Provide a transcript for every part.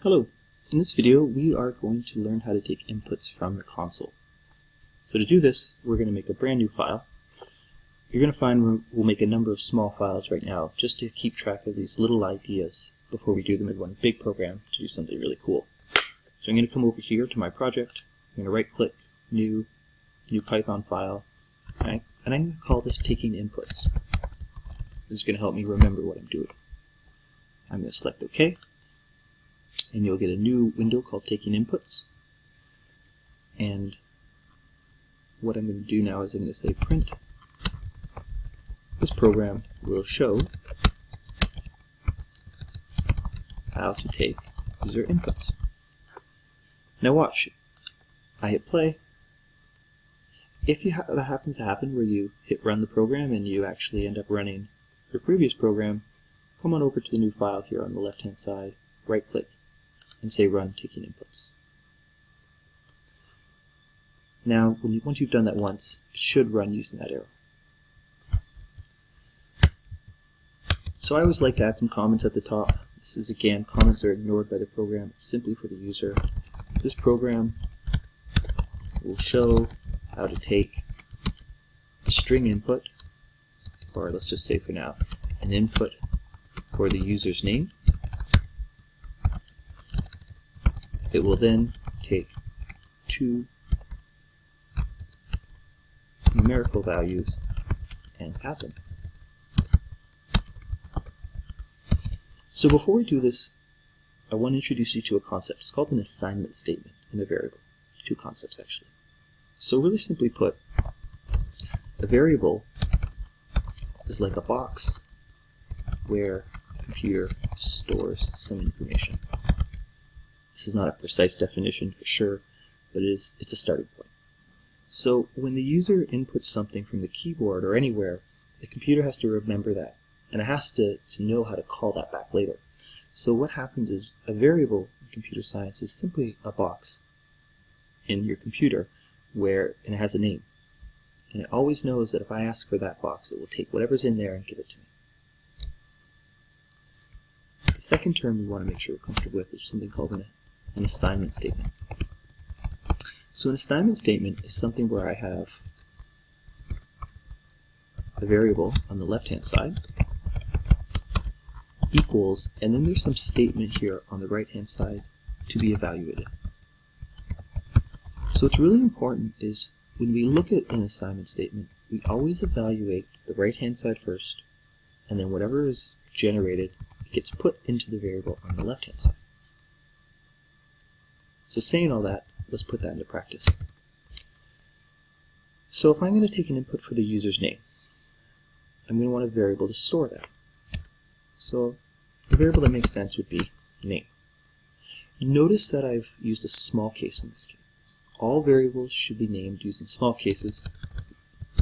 Hello, in this video we are going to learn how to take inputs from the console. So to do this, we're going to make a brand new file. You're going to find we'll make a number of small files right now just to keep track of these little ideas before we do them in one big program to do something really cool. So I'm going to come over here to my project, I'm going to right click, new Python file, and I'm going to call this taking inputs. This is going to help me remember what I'm doing. I'm going to select OK. And you'll get a new window called Taking Inputs. And what I'm going to do now is I'm going to say print. This program will show how to take user inputs. Now watch. I hit play. If that happens to happen where you hit run the program and you actually end up running your previous program, come on over to the new file here on the left hand side, right click, and say Run Taking Inputs. Now, once you've done that once, it should run using that arrow. So I always like to add some comments at the top. This is, again, comments are ignored by the program. It's simply for the user. This program will show how to take a string input, or let's just say for now, an input for the user's name. It will then take two numerical values and add them. So before we do this, I want to introduce you to a concept. It's called an assignment statement in a variable. Two concepts, actually. So really simply put, a variable is like a box where the computer stores some information. This is not a precise definition for sure, but it's a starting point. So when the user inputs something from the keyboard or anywhere, the computer has to remember that, and it has to know how to call that back later. So what happens is a variable in computer science is simply a box in your computer and it has a name. And it always knows that if I ask for that box, it will take whatever's in there and give it to me. The second term we want to make sure we're comfortable with is something called an assignment statement. So an assignment statement is something where I have a variable on the left hand side equals, and then there's some statement here on the right hand side to be evaluated. So what's really important is when we look at an assignment statement, we always evaluate the right hand side first, and then whatever is generated gets put into the variable on the left hand side. So saying all that, let's put that into practice. So if I'm going to take an input for the user's name, I'm going to want a variable to store that. So the variable that makes sense would be name. Notice that I've used a small case in this case. All variables should be named using small cases,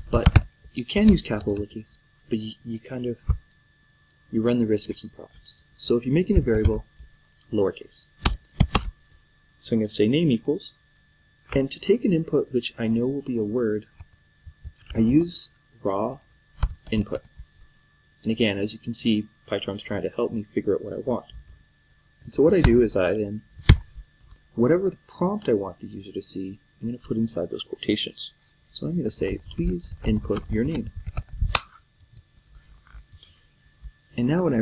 but you can use capital cases, but you run the risk of some problems. So if you're making a variable, lowercase. So I'm going to say name equals, and to take an input which I know will be a word, I use raw input. And again, as you can see, PyCharm's trying to help me figure out what I want. And so what I do is I then, whatever the prompt I want the user to see, I'm going to put inside those quotations. So I'm going to say, please input your name. And now when I,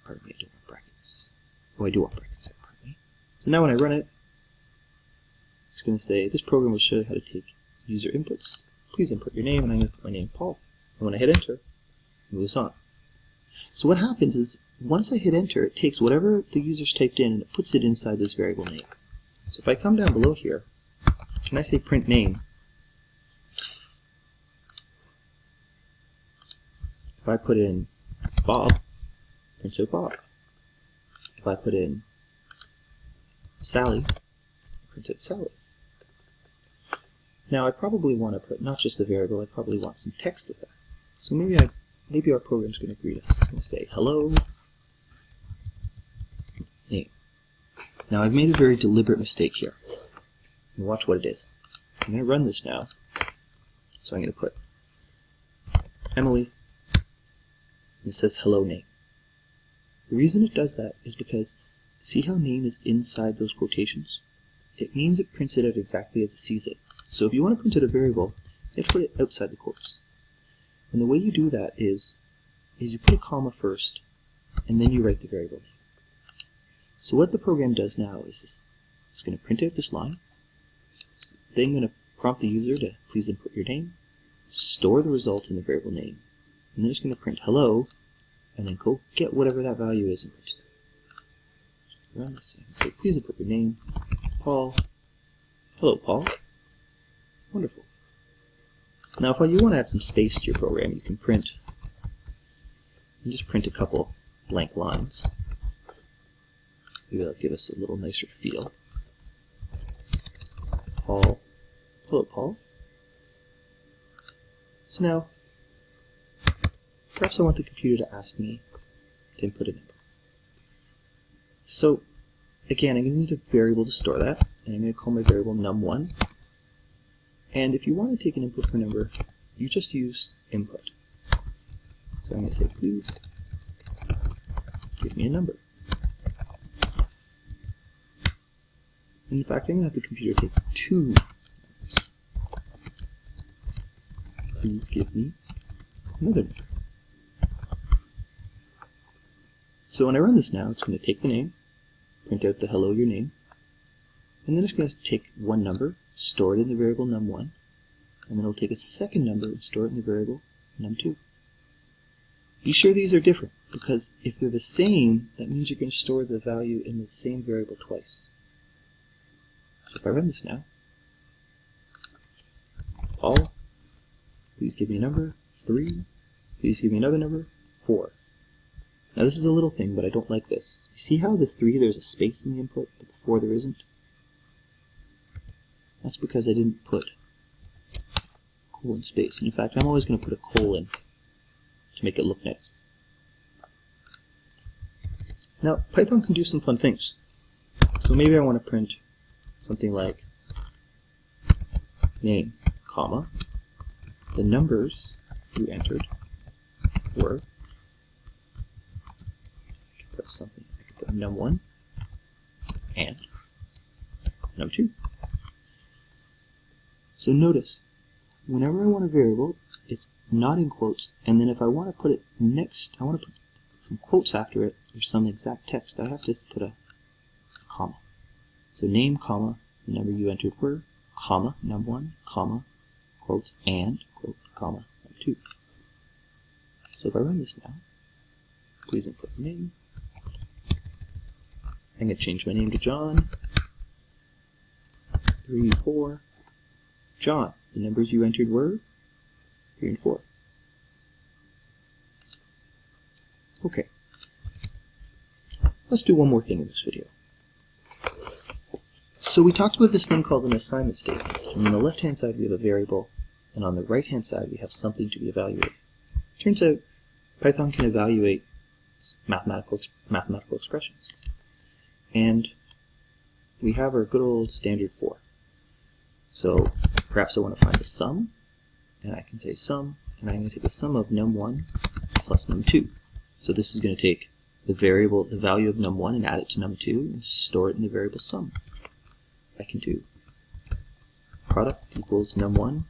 pardon me, I don't want brackets. Oh, I do want brackets, pardon me. So now when I run it, it's going to say, this program will show you how to take user inputs. Please input your name, and I'm going to put my name, Paul. And when I hit enter, it moves on. So what happens is, once I hit enter, it takes whatever the user's typed in and it puts it inside this variable name. So if I come down below here, and I say print name, if I put in Bob, it prints out Bob. If I put in Sally, it prints out Sally. Now I probably want to put not just the variable, I probably want some text with that. So maybe our program's going to greet us. It's going to say hello name. Now I've made a very deliberate mistake here. And watch what it is. I'm going to run this now. So I'm going to put Emily, and it says hello name. The reason it does that is because See how name is inside those quotations? It means it prints it out exactly as it sees it. So if you want to print out a variable, you have to put it outside the quotes. And the way you do that is you put a comma first, and then you write the variable name. So what the program does now is this. It's going to print out this line. It's then going to prompt the user to please input your name, store the result in the variable name, and then it's going to print hello, and then go get whatever that value is and print it. Run this and say, please input your name, Paul. Hello, Paul. Wonderful. Now, if you want to add some space to your program, you can print. You just print a couple blank lines. Maybe that'll give us a little nicer feel. Paul. Hello, Paul. So now, perhaps I want the computer to ask me to input a number. So, again, I'm going to need a variable to store that, and I'm going to call my variable num1. And if you want to take an input for a number, you just use input. So I'm going to say, please give me a number. And in fact, I'm going to have the computer take 2 numbers. Please give me another number. So when I run this now, it's going to take the name, print out the hello, your name, and then it's going to take one number, store it in the variable num1, and then it'll take a second number and store it in the variable num2. Be sure these are different, because if they're the same, that means you're going to store the value in the same variable twice. So if I run this now, Paul, please give me a number, 3, please give me another number, 4. Now this is a little thing, but I don't like this. You see how the 3 there's a space in the input, but the 4 there isn't? That's because I didn't put colon space. And in fact, I'm always going to put a colon to make it look nice. Now, Python can do some fun things. So maybe I want to print something like name, comma, the numbers you entered were, I can put something, I can put num1 and num2. So notice, whenever I want a variable, it's not in quotes, and then if I want to put it next, I want to put some quotes after it, or some exact text, I have to put a comma. So name, comma, the number you entered were, comma, num1, comma, quotes, and, quote, comma, num2. So if I run this now, please input the name. I'm going to change my name to John. 3, 4. John, the numbers you entered were 3 and 4. Okay. Let's do one more thing in this video. So we talked about this thing called an assignment statement. And on the left-hand side we have a variable, and on the right-hand side we have something to be evaluated. Turns out Python can evaluate mathematical expressions. And we have our good old standard for. So perhaps I want to find the sum, and I can say sum, and I'm going to take the sum of num1 plus num2. So this is going to take the variable, the value of num1 and add it to num2 and store it in the variable sum. I can do product equals num1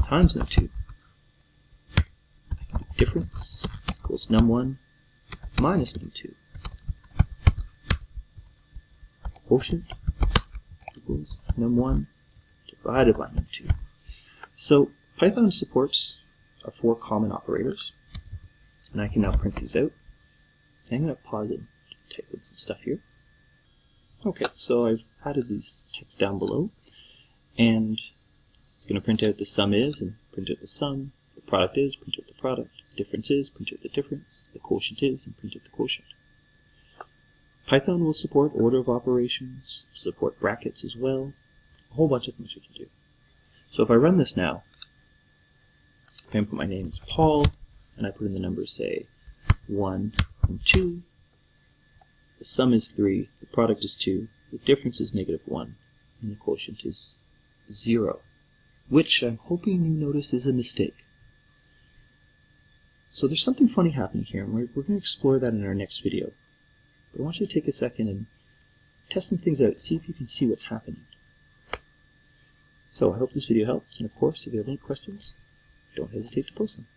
times num2. I can do difference equals num1 minus num2. Quotient equals num1 divided by num2. So Python supports our 4 common operators, and I can now print these out. And I'm going to pause it and type in some stuff here. Okay, so I've added these text down below, and it's going to print out the sum is, and print out the sum, the product is, print out the product, the difference is, print out the difference, the quotient is, and print out the quotient. Python will support order of operations, support brackets as well, a whole bunch of things we can do. So if I run this now, I input my name as Paul, and I put in the numbers, say, 1 and 2. The sum is 3, the product is 2, the difference is -1, and the quotient is 0, which I'm hoping you notice is a mistake. So there's something funny happening here, and we're going to explore that in our next video. But I want you to take a second and test some things out, see if you can see what's happening. So I hope this video helped, and of course, if you have any questions, don't hesitate to post them.